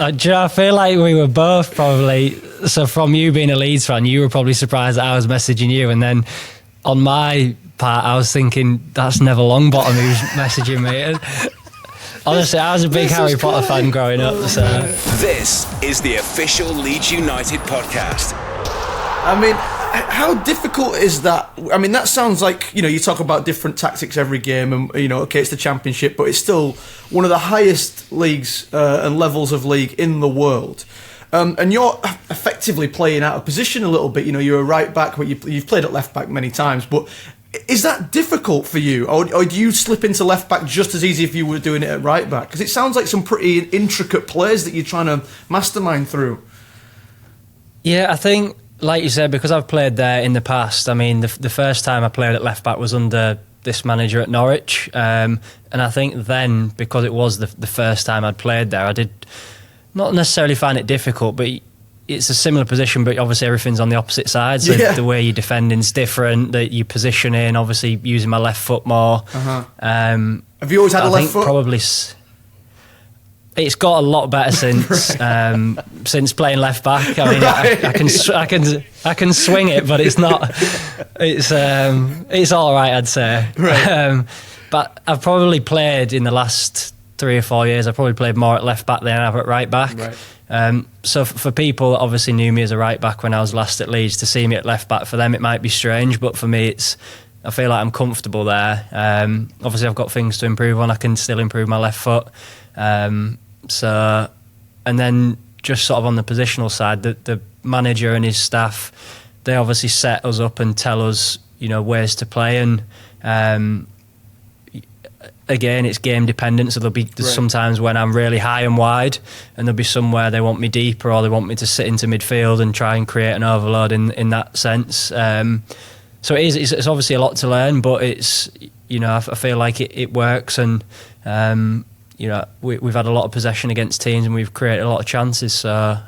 I feel like we were both probably, so from you being a Leeds fan, you were probably surprised that I was messaging you, and then on my part I was thinking that's Neville Longbottom who's messaging me. Honestly, I was a big Harry Potter fan growing up. So this is the official Leeds United podcast. I mean, how difficult is that? I mean, that sounds like, you talk about different tactics every game and, okay, it's the Championship, but it's still one of the highest leagues and levels of league in the world. And you're effectively playing out of position a little bit. You're a right back, but you've played at left back many times. But is that difficult for you? Or do you slip into left back just as easy if you were doing it at right back? Because it sounds like some pretty intricate plays that you're trying to mastermind through. Yeah, I think, like you said, because I've played there in the past, I mean, the first time I played at left back was under this manager at Norwich. And I think then, because it was the first time I'd played there, I did not necessarily find it difficult, but it's a similar position, but obviously everything's on the opposite side. So the way you're defending's different, that you positioning, obviously using my left foot more. Uh-huh. Have you always had a left foot? Probably. It's got a lot better since since playing left back. I mean, right. I can swing it, but it's not. It's all right, I'd say. Right. But I've probably played in the last 3 or 4 years. I've probably played more at left back than I have at right back. Right. So for people that obviously knew me as a right back when I was last at Leeds, to see me at left back, for them it might be strange, but for me I feel like I'm comfortable there. Obviously I've got things to improve on. I can still improve my left foot. And then just sort of on the positional side, the manager and his staff, they obviously set us up and tell us, ways to play. And again, it's game dependent. So there'll be sometimes when I'm really high and wide, and there'll be somewhere they want me deeper, or they want me to sit into midfield and try and create an overload in that sense. So it's obviously a lot to learn, but it's, I feel like it works. And we've had a lot of possession against teams, and we've created a lot of chances. So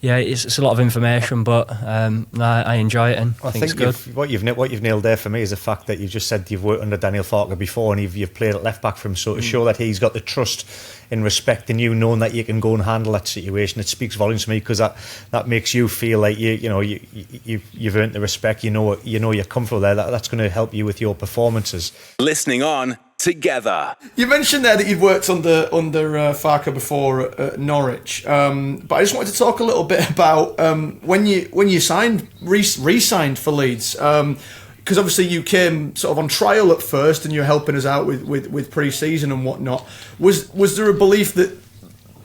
it's a lot of information, but I enjoy it, and I think it's good. What you've nailed there for me is the fact that you've just said you've worked under Daniel Farke before, and you've played at left back for him. So to show that he's got the trust in respecting you, knowing that you can go and handle that situation, it speaks volumes to me, because that makes you feel like you've earned the respect. You're comfortable there. That's going to help you with your performances. Listening on together. You mentioned there that you've worked under Farke before at Norwich, but I just wanted to talk a little bit about when you re-signed for Leeds, because obviously you came sort of on trial at first, and you're helping us out with pre-season and whatnot. Was there a belief that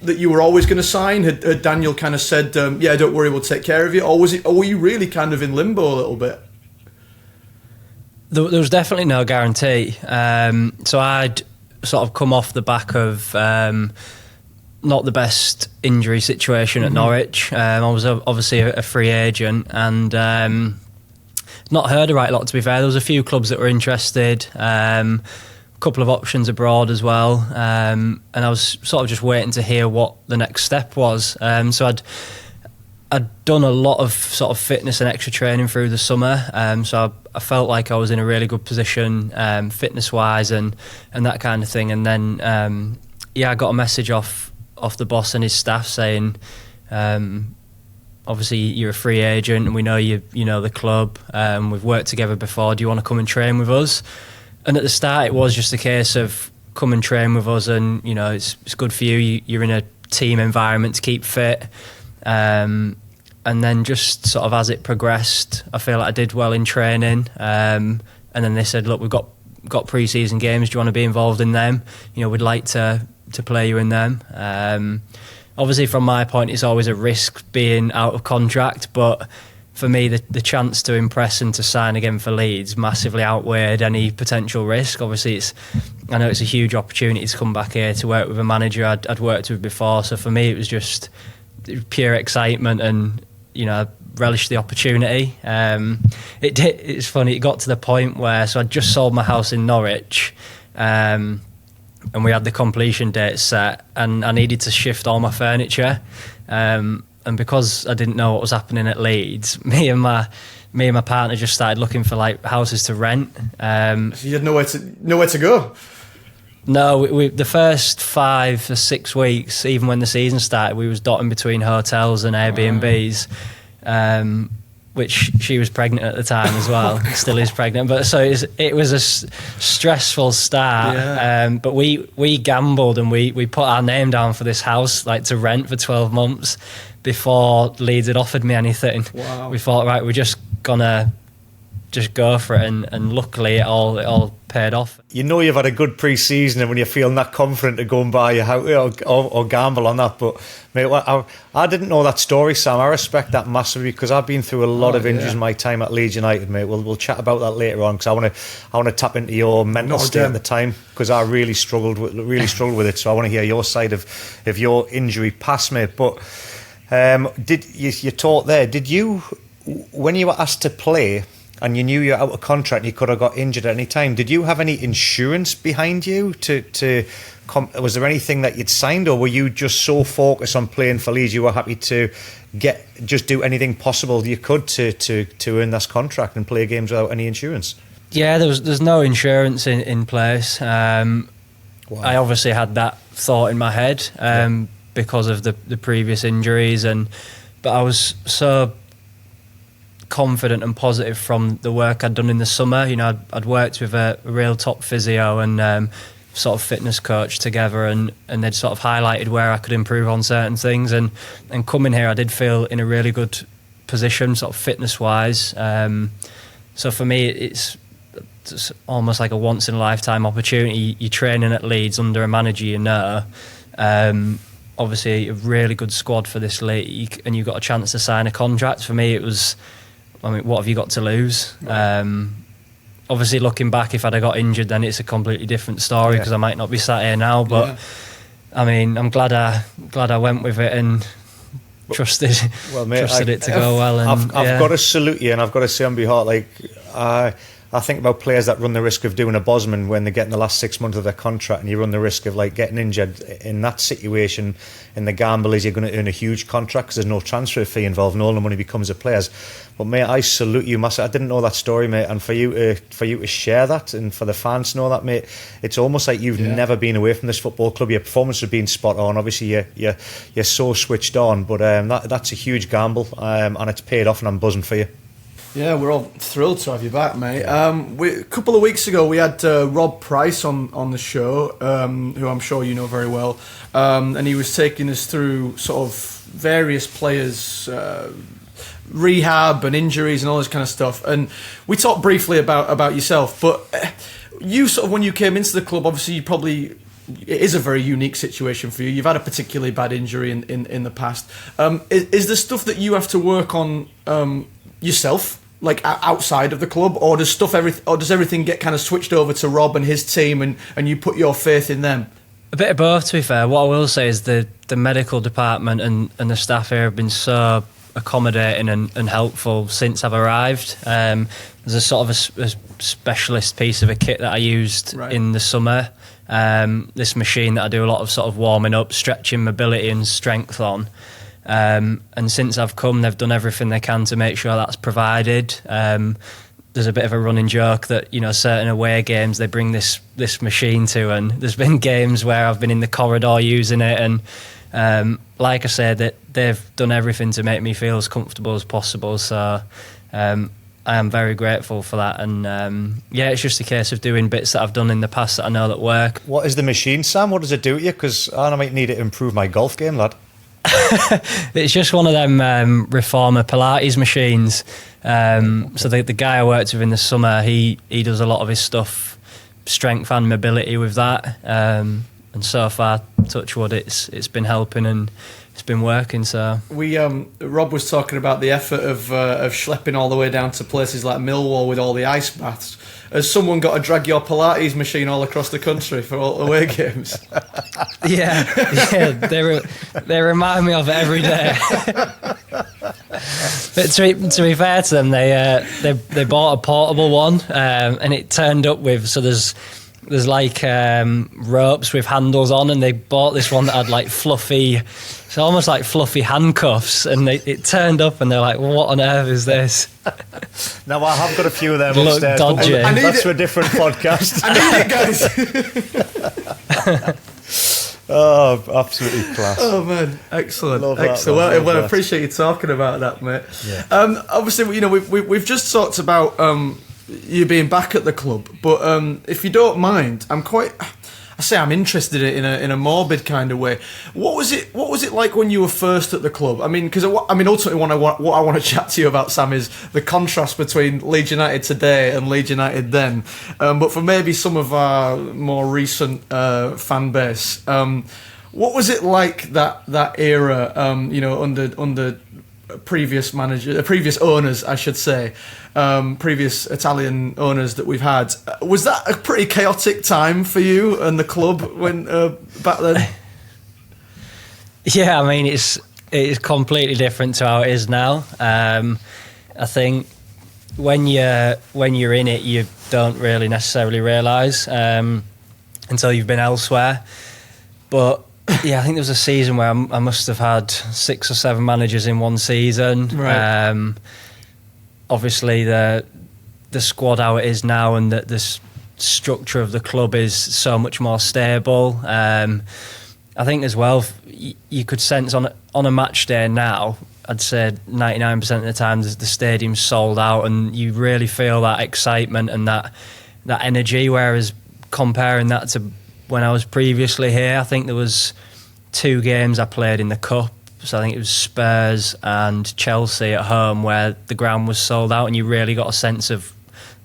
you were always going to sign? Had Daniel kind of said, don't worry, we'll take care of you, or were you really kind of in limbo a little bit? There was definitely no guarantee. So I'd sort of come off the back of not the best injury situation at Norwich. I was obviously a free agent, and not heard a right lot, to be fair. There was a few clubs that were interested, a couple of options abroad as well, and I was sort of just waiting to hear what the next step was. So I'd done a lot of sort of fitness and extra training through the summer, so I felt like I was in a really good position fitness-wise and that kind of thing. And then, I got a message off the boss and his staff saying, obviously you're a free agent and we know you know the club, we've worked together before, do you want to come and train with us? And at the start it was just a case of come and train with us, and it's good for you, you're in a team environment to keep fit. And then just sort of as it progressed, I feel like I did well in training. And then they said, look, we've got pre-season games. Do you want to be involved in them? We'd like to play you in them. Obviously, from my point, it's always a risk being out of contract. But for me, the chance to impress and to sign again for Leeds massively outweighed any potential risk. Obviously, I know it's a huge opportunity to come back here to work with a manager I'd worked with before. So for me, it was just pure excitement, and I relished the opportunity. It's funny, it got to the point where, so I'd just sold my house in Norwich, and we had the completion date set, and I needed to shift all my furniture, and because I didn't know what was happening at Leeds, me and my partner just started looking for like houses to rent. So you had nowhere to go. No, we the first 5 or 6 weeks, even when the season started, we was dotting between hotels and Airbnbs, which she was pregnant at the time as well, still is pregnant. But so it was a stressful start. Yeah. But we gambled and we put our name down for this house like to rent for 12 months before Leeds had offered me anything. Wow. We thought, right, we're just gonna just go for it, and luckily it all paid off. You know you've had a good pre-season, and when you're feeling that confident to go and buy your house or gamble on that. But mate, I didn't know that story, Sam. I respect that massively because I've been through a lot of injuries in my time at Leeds United, mate. We'll chat about that later on because I want to tap into your mental state at the time because I really struggled with it. So I want to hear your side of your injury past, mate. But did you taught there? Did you, when you were asked to play and you knew you were out of contract and you could have got injured at any time, did you have any insurance behind you was there anything that you'd signed, or were you just so focused on playing for Leeds you were happy to just do anything possible you could to earn this contract and play games without any insurance? Yeah, there's no insurance in place. Wow. I obviously had that thought in my head because of the previous injuries, but I was so confident and positive from the work I'd done in the summer. You know, I'd worked with a real top physio and sort of fitness coach together, and they'd sort of highlighted where I could improve on certain things, and coming here I did feel in a really good position sort of fitness wise. So for me it's almost like a once in a lifetime opportunity. You're training at Leeds under a manager you know, obviously a really good squad for this league, and you got a chance to sign a contract. For me it was, I mean, what have you got to lose? Obviously, looking back, if I'd have got injured, then it's a completely different story because I might not be sat here now. But I mean, I'm glad I went with it and trusted it to go well. And I've got to salute you, and I've got to say on behalf, like I think about players that run the risk of doing a Bosman when they get in the last 6 months of their contract, and you run the risk of like getting injured in that situation. And the gamble is you're going to earn a huge contract because there's no transfer fee involved, and all the money becomes a player's. But mate, I salute you massive. I didn't know that story, mate, and for you to share that, and for the fans to know that, mate, it's almost like you've never been away from this football club. Your performance has been spot on. Obviously, you're so switched on, but that's a huge gamble, and it's paid off, and I'm buzzing for you. Yeah, we're all thrilled to have you back, mate. A couple of weeks ago, we had Rob Price on the show, who I'm sure you know very well, and he was taking us through sort of various players' rehab and injuries and all this kind of stuff. And we talked briefly about yourself, but you sort of, when you came into the club, obviously it is a very unique situation for you. You've had a particularly bad injury in the past. Is there stuff that you have to work on yourself, like outside of the club, or does everything get kind of switched over to Rob and his team, and you put your faith in them? A bit of both, to be fair. What I will say is the medical department and the staff here have been so accommodating and helpful since I've arrived. There's a sort of a specialist piece of a kit that I used in the summer. This machine that I do a lot of sort of warming up, stretching, mobility and strength on. And since I've come, they've done everything they can to make sure that's provided. There's a bit of a running joke that, you know, certain away games they bring this machine to, and there's been games where I've been in the corridor using it, and like I said, that they've done everything to make me feel as comfortable as possible. So I am very grateful for that, and it's just a case of doing bits that I've done in the past that I know that work. What is the machine, Sam? What does it do to you? Because I might need it to improve my golf game, lad. It's just one of them reformer Pilates machines. So the guy I worked with in the summer, he does a lot of his stuff, strength and mobility with that. And so far, touch wood, it's been helping and it's been working. So Rob was talking about the effort of schlepping all the way down to places like Millwall with all the ice baths. Has someone got to drag your Pilates machine all across the country for all away games? Yeah, they remind me of it every day. But to be fair to them, they bought a portable one, and it turned up with, so there's there's like ropes with handles on, and they bought this one that had like fluffy, it's almost like fluffy handcuffs, and it turned up, and they're like, well, what on earth is this? Now, I have got a few of them Look upstairs. dodgy. But that's for a different podcast. I need it, guys. Oh, absolutely class. Oh man, excellent, Love that, excellent. love Well, I that. appreciate you talking about that, mate. Yeah. Obviously, we've just talked about you being back at the club, but if you don't mind, I'm interested in a morbid kind of way. What was it like when you were first at the club? I mean, because ultimately, what I want to chat to you about, Sam, is the contrast between Leeds United today and Leeds United then. But for maybe some of our more recent fan base, what was it like that era? Under previous owners, I should say, previous Italian owners that we've had. Was that a pretty chaotic time for you and the club when back then? Yeah, I mean, it's completely different to how it is now. I think when you're in it, you don't really necessarily realise until you've been elsewhere. But yeah, I think there was a season where I must have had 6 or 7 managers in one season. Right. Obviously, the squad how it is now, and the structure of the club is so much more stable. I think as well, you could sense on a match day now, I'd say 99% of the time the stadium's sold out, and you really feel that excitement and that energy. Whereas comparing that to when I was previously here, I think there was 2 games I played in the Cup. So I think it was Spurs and Chelsea at home where the ground was sold out, and you really got a sense of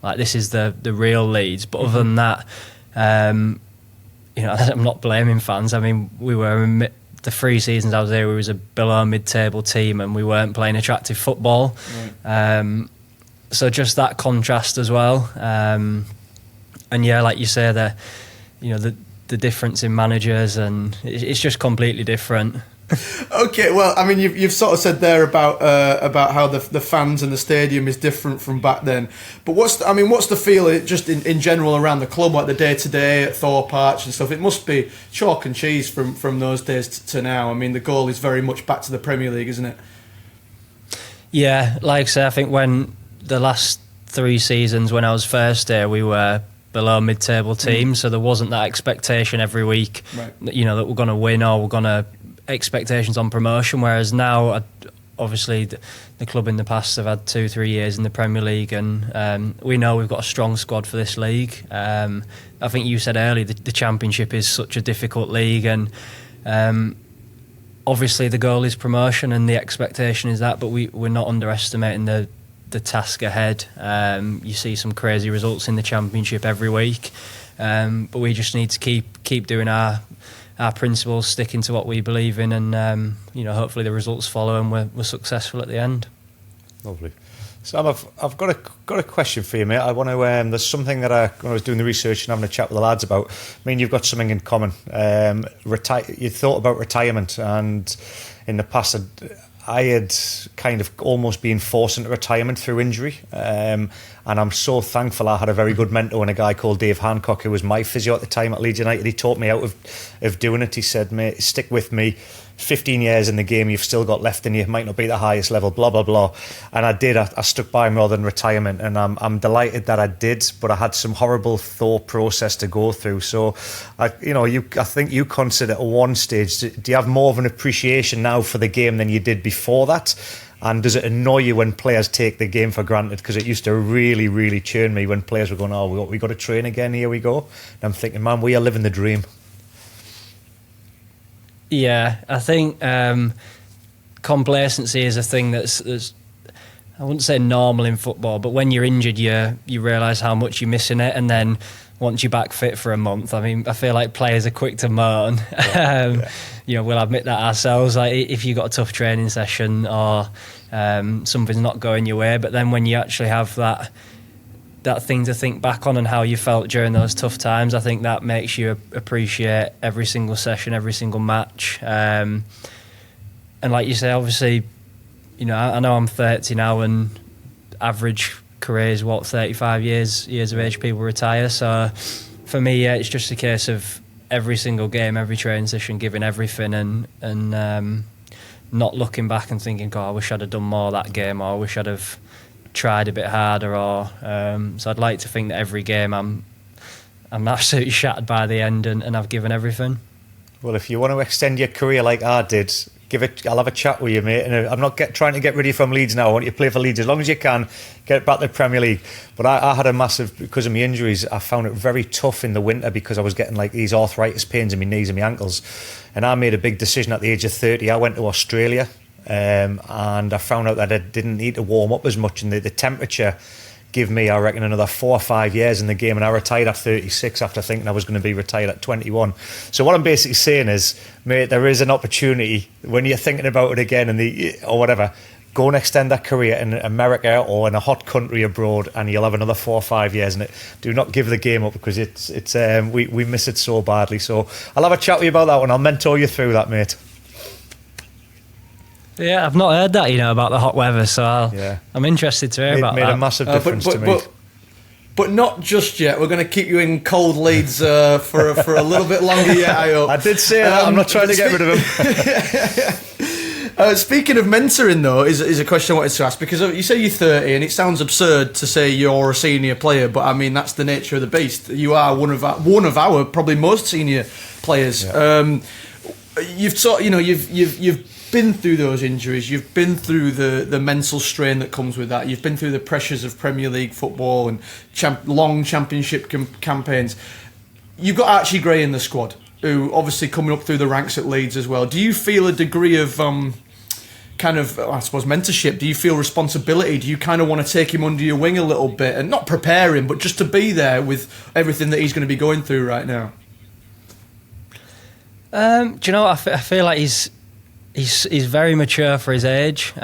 like, this is the real Leeds. But other than that, I'm not blaming fans. I mean, we were the 3 seasons I was there, we was a below mid-table team, and we weren't playing attractive football. Right. So just that contrast as well. And yeah, like you say, the difference in managers, and it's just completely different. Okay, well, I mean, you've sort of said there about how the fans and the stadium is different from back then. But what's the feel just in general around the club, like the day to day at Thorpe Arch and stuff? It must be chalk and cheese from those days to now. I mean, the goal is very much back to the Premier League, isn't it? Yeah, like I say, I think when the last 3 seasons when I was first there, we were below mid-table team, so there wasn't that expectation every week, right, that we're going to win, or we're going to expectations on promotion. Whereas now, obviously, the club in the past have had 2-3 years in the Premier League, and we know we've got a strong squad for this league. I think you said earlier the Championship is such a difficult league, and obviously the goal is promotion and the expectation is that, but we're not underestimating the task ahead. You see some crazy results in the Championship every week, but we just need to keep doing our principles, sticking to what we believe in, and hopefully the results follow and we're successful at the end. Lovely. Sam, I've got a question for you, mate. I want to. There's something that when I was doing the research and having a chat with the lads about. I mean, you've got something in common. You thought about retirement, and in the past, I had kind of almost been forced into retirement through injury. And I'm so thankful I had a very good mentor and a guy called Dave Hancock, who was my physio at the time at Leeds United. He taught me out of doing it. He said, mate, stick with me. 15 years in the game, you've still got left in you. It might not be the highest level, blah, blah, blah. And I did. I stuck by him rather than retirement. And I'm delighted that I did, but I had some horrible thought process to go through. So, I think you consider at one stage, do you have more of an appreciation now for the game than you did before that? And does it annoy you when players take the game for granted? Because it used to really, really churn me when players were going, oh, we got to train again, here we go. And I'm thinking, man, we are living the dream. Yeah, I think complacency is a thing that's I wouldn't say normal in football, but when you're injured, you realise how much you're missing it, and then once you're back fit for a month, I mean, I feel like players are quick to moan. We'll admit that ourselves. Like if you got a tough training session or something's not going your way, but then when you actually have that thing to think back on and how you felt during those tough times, I think that makes you appreciate every single session, every single match. And like you say, obviously, I know I'm 30 now, and average career is 35 years of age people retire. So for me, yeah, it's just a case of every single game, every training session, giving everything, and not looking back and thinking, "God, I wish I'd have done more that game," or "I wish I'd have tried a bit harder." Or so I'd like to think that every game I'm absolutely shattered by the end, and I've given everything. Well, if you want to extend your career like I did, I'll have a chat with you, mate. And I'm not trying to get rid of you from Leeds now. I want you to play for Leeds as long as you can. Get back to the Premier League. But I had a massive, because of my injuries, I found it very tough in the winter because I was getting like these arthritis pains in my knees and my ankles. And I made a big decision at the age of 30. I went to Australia, and I found out that I didn't need to warm up as much, and the temperature give me, I reckon, another 4 or 5 years in the game, and I retired at 36 after thinking I was going to be retired at 21. So what I'm basically saying is, mate, there is an opportunity when you're thinking about it again or whatever, go and extend that career in America or in a hot country abroad, and you'll have another 4 or 5 years in it. Do not give the game up, because we miss it so badly. So I'll have a chat with you about that one. I'll mentor you through that, mate. Yeah, I've not heard that, about the hot weather, so I'm interested to hear about that. It made a massive difference to me. But not just yet. We're going to keep you in cold Leeds for a little bit longer yet, I hope. I did say that. I'm not trying to get rid of him. Speaking of mentoring, though, is a question I wanted to ask, because you say you're 30, and it sounds absurd to say you're a senior player, but I mean, that's the nature of the beast. You are one of our probably most senior players. Yeah. You've been through those injuries, you've been through the mental strain that comes with that, you've been through the pressures of Premier League football and long championship campaigns. You've got Archie Gray in the squad, who obviously coming up through the ranks at Leeds as well. Do you feel a degree of I suppose mentorship? Do you feel responsibility? Do you kind of want to take him under your wing a little bit and not prepare him, but just to be there with everything that he's going to be going through right now? Do you know what? I feel like he's very mature for his age.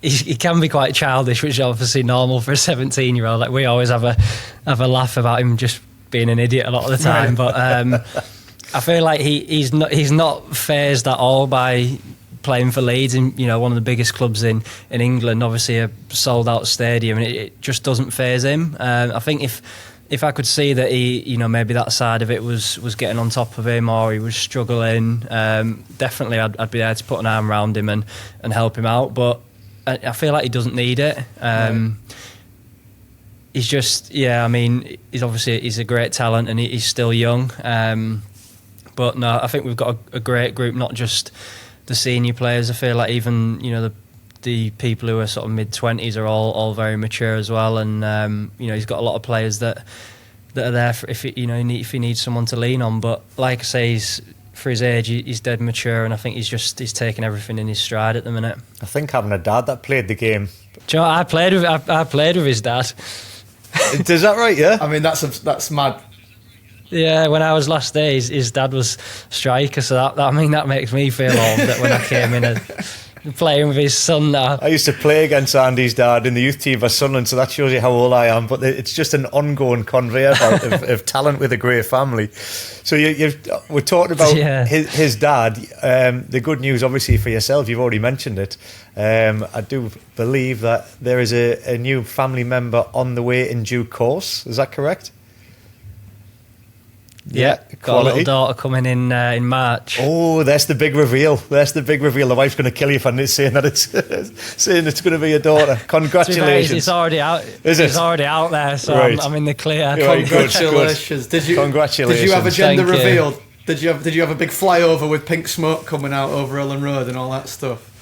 He can be quite childish, which is obviously normal for a 17-year-old. Like, we always have a laugh about him just being an idiot a lot of the time. But I feel like he's not fazed at all by playing for Leeds, and one of the biggest clubs in England, obviously a sold out stadium, and it just doesn't faze him. I think if I could see that he, maybe that side of it was getting on top of him, or he was struggling, definitely I'd be there to put an arm around him and help him out. But I feel like he doesn't need it. He's just, he's a great talent, and he's still young. But no, I think we've got a great group, not just the senior players. I feel like even, the people who are sort of mid-20s are all very mature as well, and he's got a lot of players that are there for if he needs someone to lean on. But like I say, for his age, he's dead mature, and I think he's taking everything in his stride at the minute. I think having a dad that played the game. Do you know what? I played with his dad. Is that right? Yeah. I mean, that's mad. Yeah, when I was last day, his dad was striker, so that makes me feel old. That when I came in playing with his son now. I used to play against Andy's dad in the youth team for Sunderland, so that shows you how old I am. But it's just an ongoing conveyor belt of talent with a great family. So we're talking about his dad. The good news, obviously, for yourself, you've already mentioned it. I do believe that there is a new family member on the way in due course. Is that correct? Yeah, got a little daughter coming in March. Oh, that's the big reveal. The wife's going to kill you for saying that it's going to be a daughter. Congratulations! It's already out. It's already out there, so right. I'm in the clear. Right, congratulations! Good. Congratulations! Did you have a gender reveal? Did you have a big flyover with pink smoke coming out over Ellen Road and all that stuff?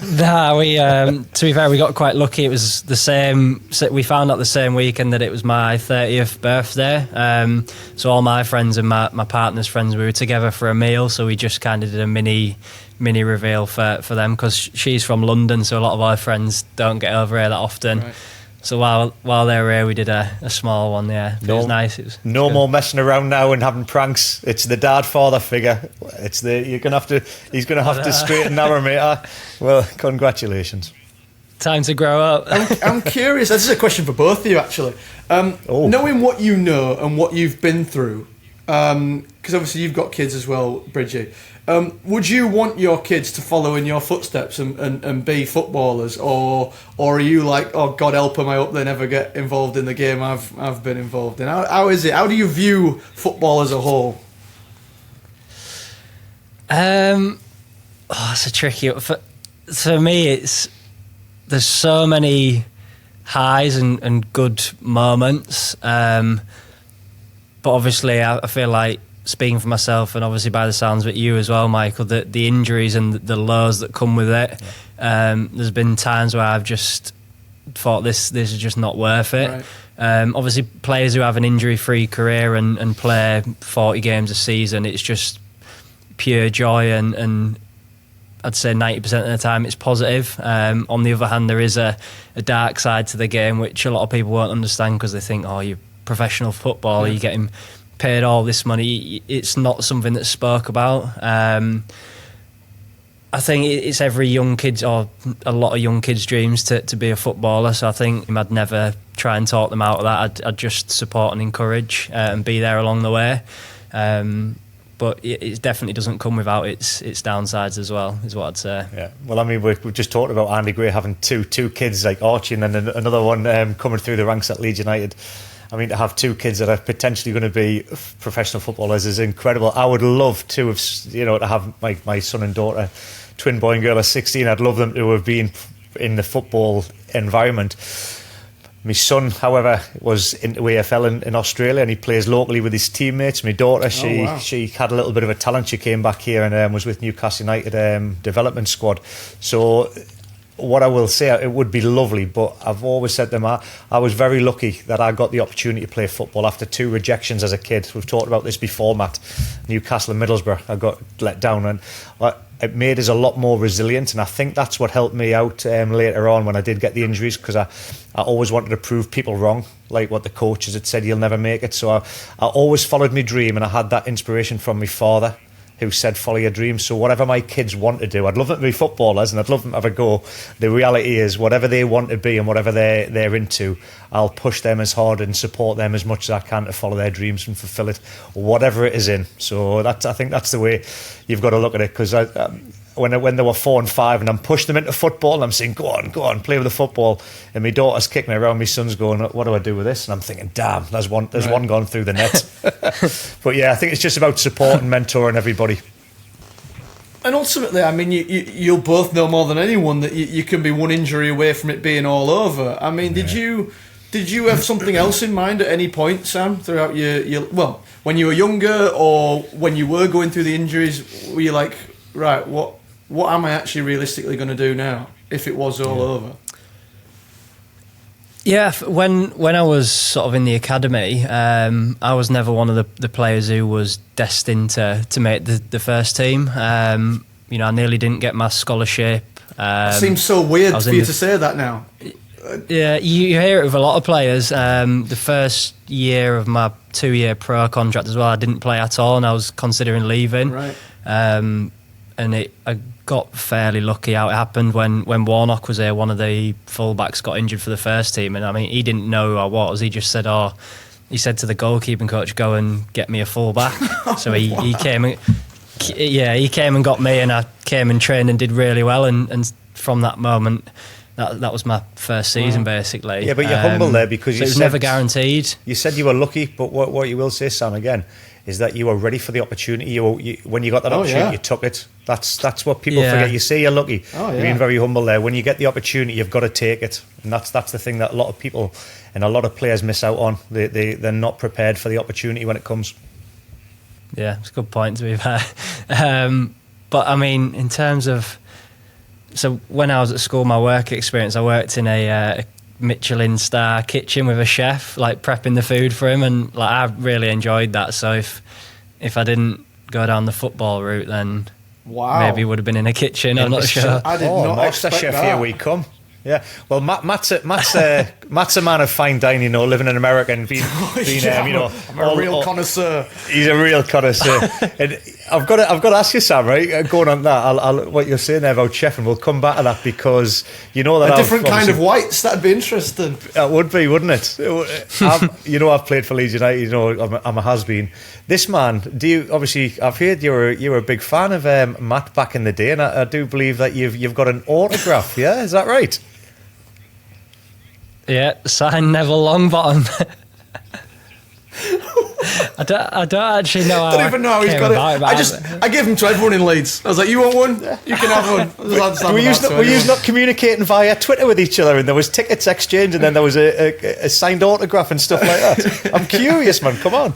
Nah, we to be fair, we got quite lucky. It was the same. We found out the same weekend that it was my 30th birthday. So all my friends and my partner's friends, we were together for a meal. So we just kind of did a mini reveal for them, because she's from London, so a lot of our friends don't get over here that often. Right. So while they were here, we did a small one. Yeah, it was nice. It was no more messing around now and having pranks. It's the dad-father figure. He's gonna have to straighten that, mate. Well, congratulations. Time to grow up. I'm curious. This is a question for both of you, actually. Knowing what you know and what you've been through, because obviously you've got kids as well, Bridgie. Would you want your kids to follow in your footsteps and be footballers, or are you like, oh God help them, I hope they never get involved in the game I've been involved in? How is it? How do you view football as a whole? It's a tricky. For me, there's so many highs and good moments, but obviously I feel like, speaking for myself and obviously by the sounds of it, you as well, Michael, the injuries and the lows that come with it. There's been times where I've just thought this is just not worth it. Right. Obviously, players who have an injury-free career and play 40 games a season, it's just pure joy, and I'd say 90% of the time it's positive. On the other hand, there is a dark side to the game which a lot of people won't understand, because they think, oh, you're professional footballer, you're getting paid all this money. It's not something that's spoke about. I think it's every young kid's, or a lot of young kids' dreams to be a footballer, so I think I'd never try and talk them out of that. I'd just support and encourage and be there along the way. But it definitely doesn't come without its downsides as well, is what I'd say. Yeah. Well, I mean, we've just talked about Andy Gray having two kids, like Archie, and then another one coming through the ranks at Leeds United. I mean, to have two kids that are potentially going to be professional footballers is incredible. I would love to have, to have my son and daughter, twin boy and girl, are 16. I'd love them to have been in the football environment. My son, however, was into AFL in Australia, and he plays locally with his teammates. My daughter, she had a little bit of a talent. She came back here and was with Newcastle United development squad. So what I will say, it would be lovely, but I've always said to them, I was very lucky that I got the opportunity to play football after 2 rejections as a kid. We've talked about this before, Matt. Newcastle and Middlesbrough, I got let down, and it made us a lot more resilient, and I think that's what helped me out later on when I did get the injuries, because I always wanted to prove people wrong, like what the coaches had said, you'll never make it. So I always followed my dream, and I had that inspiration from my father, who said follow your dreams. So whatever my kids want to do, I'd love them to be footballers and I'd love them to have a go. The reality is, whatever they want to be and whatever they're into, I'll push them as hard and support them as much as I can to follow their dreams and fulfill it, whatever it is in. So I think that's the way you've got to look at it, because when they were 4 and 5 and I'm pushing them into football and I'm saying, go on, play with the football, and my daughter's kicking me around, my son's going, what do I do with this? And I'm thinking, damn, there's one gone through the net. But yeah, I think it's just about support and mentoring everybody. And ultimately, I mean, you'll both know more than anyone that you can be one injury away from it being all over. I mean, did you have something else in mind at any point, Sam, throughout your well, when you were younger or when you were going through the injuries? Were you like, right, what am I actually realistically going to do now if it was all over? Yeah, when I was sort of in the academy, I was never one of the players who was destined to make the first team. I nearly didn't get my scholarship. It seems so weird for you to say that now. Yeah, you hear it with a lot of players. The first year of my 2-year pro contract as well, I didn't play at all, and I was considering leaving. Right. I got fairly lucky how it happened when Warnock was here. One of the fullbacks got injured for the first team, and I mean, he didn't know who I was. He just said, he said to the goalkeeping coach, go and get me a fullback. So he came and got me, and I came and trained and did really well, and from that moment, that was my first season, basically. Yeah, but you're humble there, because so it was never guaranteed. You said you were lucky, but what you will say, Sam, again, is that you were ready for the opportunity. When you got that opportunity, you took it. That's what people forget. You say you're lucky. You're being very humble there. When you get the opportunity, you've got to take it, and that's the thing that a lot of people and a lot of players miss out on. They're not prepared for the opportunity when it comes. Yeah, it's a good point, to be fair. But I mean, in terms of, so when I was at school, my work experience, I worked in a Michelin star kitchen with a chef, like prepping the food for him, and like I really enjoyed that. So if I didn't go down the football route, then maybe would have been in a kitchen. I'm not sure. I did not expect chef that. Here we come. Yeah, well, Matt's a man of fine dining, living in America and being I'm a real connoisseur. He's a real connoisseur. And I've got to ask you, Sam. Right, going on that, what you're saying there about Sheffield, we'll come back to that because you know that a different kind of whites. That'd be interesting. It would be, wouldn't it? I've played for Leeds United. You know, I'm a has-been. This man, I've heard you were a big fan of Matt back in the day, and I do believe that you've got an autograph. Yeah, is that right? Yeah, signed Neville Longbottom. I don't actually know how. I don't even know how he's got it. I gave him to everyone in Leeds. I was like, "You want one? You can have one." Were you not communicating via Twitter with each other, and there was tickets exchange, and then there was a signed autograph and stuff like that? I'm curious, man. Come on.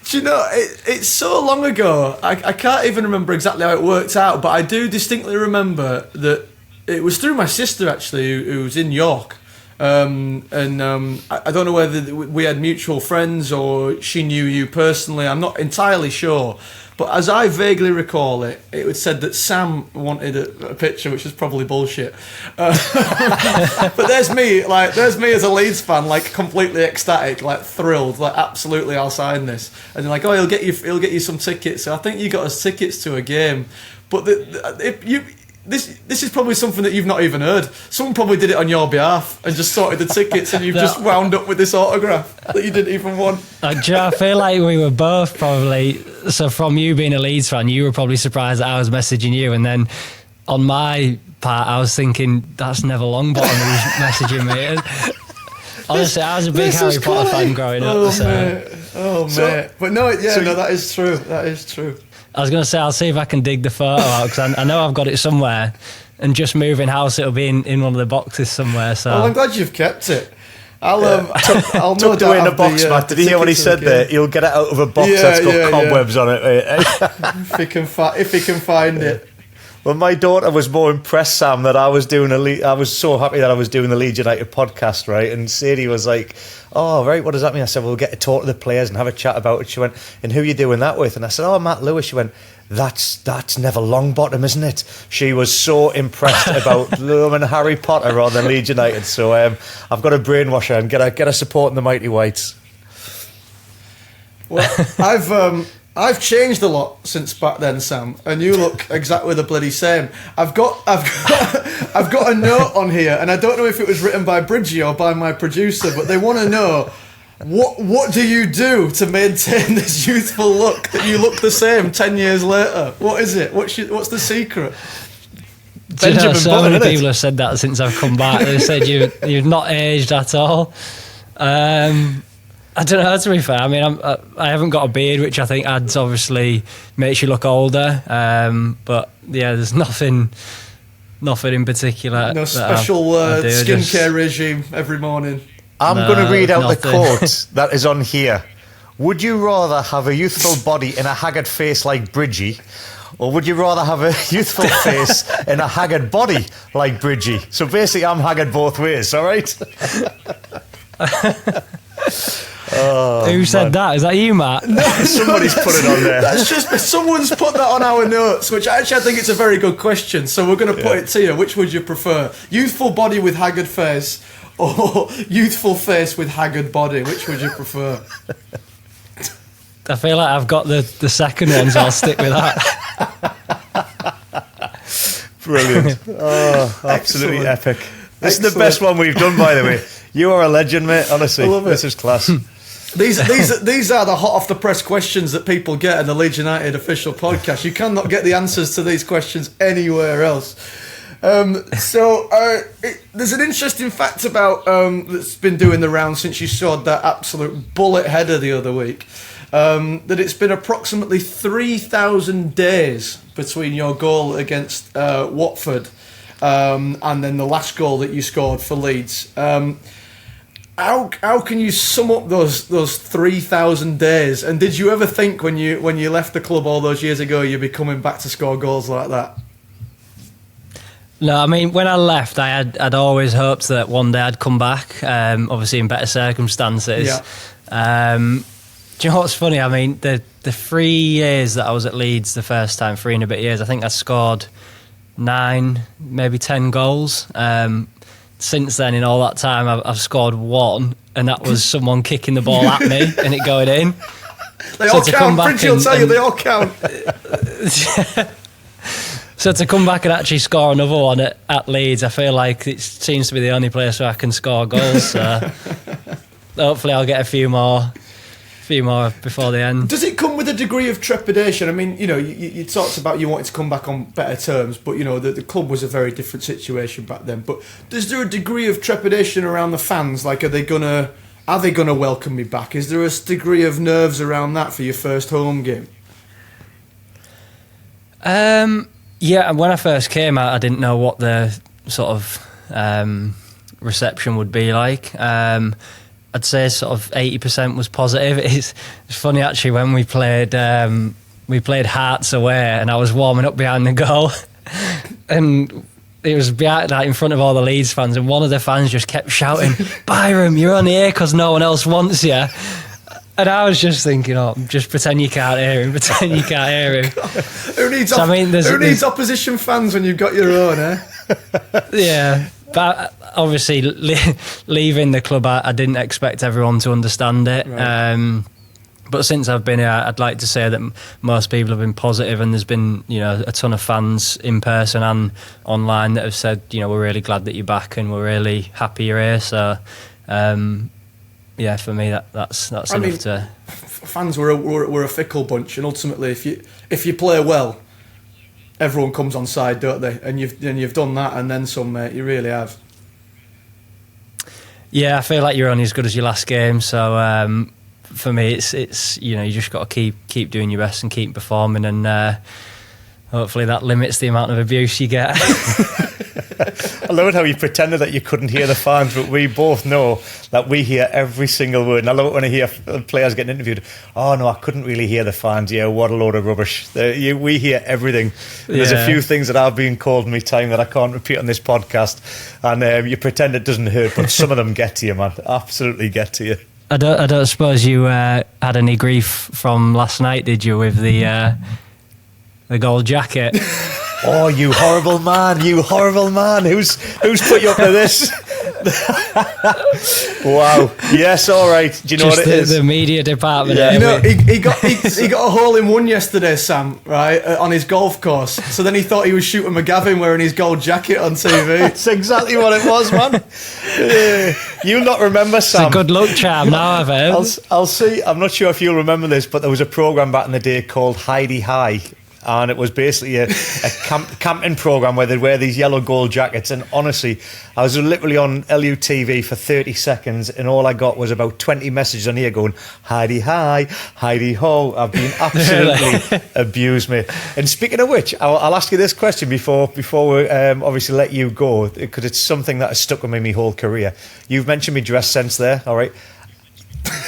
Do you know, it's so long ago, I can't even remember exactly how it worked out, but I do distinctly remember that it was through my sister, actually, who was in York. I don't know whether we had mutual friends or she knew you personally. I'm not entirely sure. But as I vaguely recall it, it was said that Sam wanted a picture, which was probably bullshit. But there's me as a Leeds fan, like completely ecstatic, like thrilled, like absolutely, I'll sign this. And they're like, oh, he'll get you some tickets. So I think you got us tickets to a game. But this is probably something that you've not even heard. Someone probably did it on your behalf and just sorted the tickets, and you've just wound up with this autograph that you didn't even want. I feel like we were both probably, so from you being a Leeds fan, you were probably surprised that I was messaging you, and then on my part I was thinking, that's Neville Longbottom who's messaging me. Honestly, I was a big Harry Potter fan growing up. Mate. But no, that is true. That is true. I was going to say, I'll see if I can dig the photo out, because I know I've got it somewhere, and just moving house, it'll be in one of the boxes somewhere. So I'm glad you've kept it. I'll tucked away in a box, Matt. Did you hear what he said there? He'll get it out of a box that's got cobwebs on it. If he can find it. Well, my daughter was more impressed, Sam, that I was so happy that I was doing the Leeds United podcast, right? And Sadie was like, oh, right, what does that mean? I said, well, we'll get to talk to the players and have a chat about it. She went, and who are you doing that with? And I said, oh, Matt Lewis. She went, that's Neville Longbottom, isn't it? She was so impressed about Harry Potter rather than Leeds United. So I've got to brainwash her and get her supporting the Mighty Whites. Well, I've changed a lot since back then, Sam, and you look exactly the bloody same. I've got a note on here, and I don't know if it was written by Bridgie or by my producer, but they want to know what do you do to maintain this youthful look that you look the same 10 years later? What is it? What's the secret? Benjamin so many people have said that since I've come back. They said you've not aged at all. I don't know, to be fair. I mean, I haven't got a beard, which I think adds, obviously, makes you look older. But yeah, there's nothing in particular. No special skincare regime every morning. I'm going to read out the quote that is on here. Would you rather have a youthful body in a haggard face like Bridgie, or would you rather have a youthful face in a haggard body like Bridgie? So basically, I'm haggard both ways, all right? Who said that? Is that you, Matt? No, somebody's put it on there. That's just someone's put that on our notes, which actually I think it's a very good question. So we're going to put it to you. Which would you prefer? Youthful body with haggard face, or youthful face with haggard body? Which would you prefer? I feel like I've got the second one, so I'll stick with that. Brilliant. Oh, absolutely epic. This is the best one we've done, by the way. You are a legend, mate. Honestly, this is class. These are the hot off the press questions that people get in the Leeds United official podcast. You cannot get the answers to these questions anywhere else. There's an interesting fact about that's been doing the round since you scored that absolute bullet header the other week. That it's been approximately 3,000 days between your goal against Watford and then the last goal that you scored for Leeds. How can you sum up those 3,000 days? And did you ever think when you left the club all those years ago you'd be coming back to score goals like that? No, I mean, when I left, I'd always hoped that one day I'd come back, obviously in better circumstances. Yeah. Do you know what's funny? I mean, the 3 years that I was at Leeds the first time, 3 and a bit years, I think I scored 9, maybe 10 goals. Since then, in all that time, I've scored 1, and that was someone kicking the ball at me and it going in. They all count. Fringy will tell you they all count. So to come back and actually score another one at Leeds, I feel like it seems to be the only place where I can score goals. So hopefully I'll get a few more before the end. Does it come with a degree of trepidation? I mean, you talked about you wanting to come back on better terms, but the club was a very different situation back then. But is there a degree of trepidation around the fans? Like, are they gonna welcome me back? Is there a degree of nerves around that for your first home game? Yeah, when I first came out, I didn't know what the sort of reception would be like. I'd say sort of 80% was positive. It's funny actually, when we played Hearts away, and I was warming up behind the goal, and it was behind, like, in front of all the Leeds fans, and one of the fans just kept shouting, "Byram, you're only here because no one else wants you." And I was just thinking, just pretend you can't hear him. Pretend you can't hear him. Who needs opposition fans when you've got your own, eh? Yeah, but obviously leaving the club, I didn't expect everyone to understand it. Right. But since I've been here, I'd like to say that most people have been positive, and there's been a ton of fans in person and online that have said, we're really glad that you're back and we're really happy you're here. So. Yeah, for me that's enough to. Fans were a fickle bunch, and ultimately, if you play well, everyone comes on side, don't they? And you've done that, and then some, mate. You really have. Yeah, I feel like you're only as good as your last game. So for me, it's you just got to keep doing your best and keep performing, and hopefully that limits the amount of abuse you get. I love it how you pretended that you couldn't hear the fans, but we both know that we hear every single word. And I love it when I hear players getting interviewed. "Oh no, I couldn't really hear the fans. Yeah, what a load of rubbish." We hear everything. There's a few things that I've been called in my time that I can't repeat on this podcast, and you pretend it doesn't hurt, but some of them get to you, man. Absolutely get to you. I don't suppose you had any grief from last night, did you, with the gold jacket? Oh, you horrible man! You horrible man! Who's put you up to this? Wow. Yes. All right. Do you know what it is? The media department. Yeah. He got a hole in one yesterday, Sam. Right, on his golf course. So then he thought he was shooting McGavin wearing his gold jacket on TV. That's exactly what it was, man. You'll not remember, Sam. It's a good luck charm now, I've heard. I'll see. I'm not sure if you'll remember this, but there was a programme back in the day called Heidi High. And it was basically a camping programme where they'd wear these yellow gold jackets. And honestly, I was literally on LUTV for 30 seconds, and all I got was about 20 messages on here going, "Heidi hi, Heidi ho." I've been absolutely abused, mate. And speaking of which, I'll ask you this question before we obviously let you go, because it's something that has stuck with me my whole career. You've mentioned my dress sense there, all right?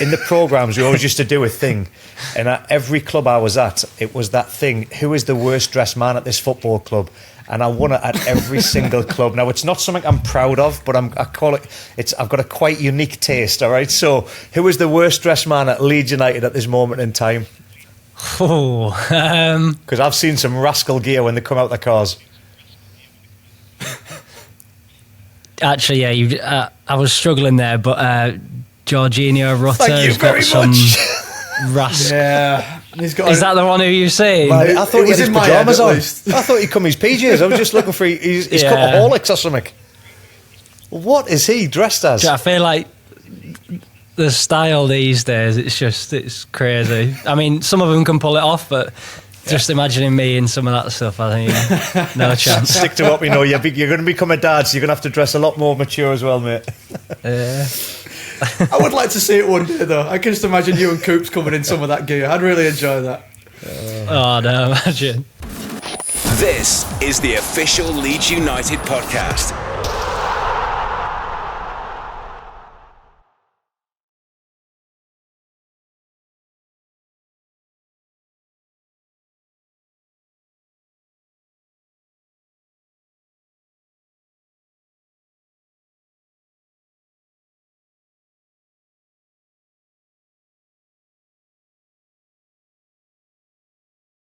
In the programmes, we always used to do a thing, and at every club I was at, it was that thing: who is the worst dressed man at this football club? And I won it at every single club. Now, it's not something I'm proud of, but I call it. I've got a quite unique taste. All right. So, who is the worst dressed man at Leeds United at this moment in time? Oh, because I've seen some rascal gear when they come out the cars. Actually, yeah, I was struggling there, but. Jorginho Rutter's got some rascal. Yeah, is that the one who you see? I thought he had his pyjamas on. I thought he'd come his PJs. I was just looking for his Cupaholics or something. What is he dressed as? I feel like the style these days, it's crazy. I mean, some of them can pull it off, but just imagining me in some of that stuff, I think no chance. Stick to what we know. You're going to become a dad, so you're going to have to dress a lot more mature as well, mate. Yeah. I would like to see it one day, though. I can just imagine you and Coops coming in some of that gear. I'd really enjoy that. Oh, no, imagine. This is the official Leeds United podcast.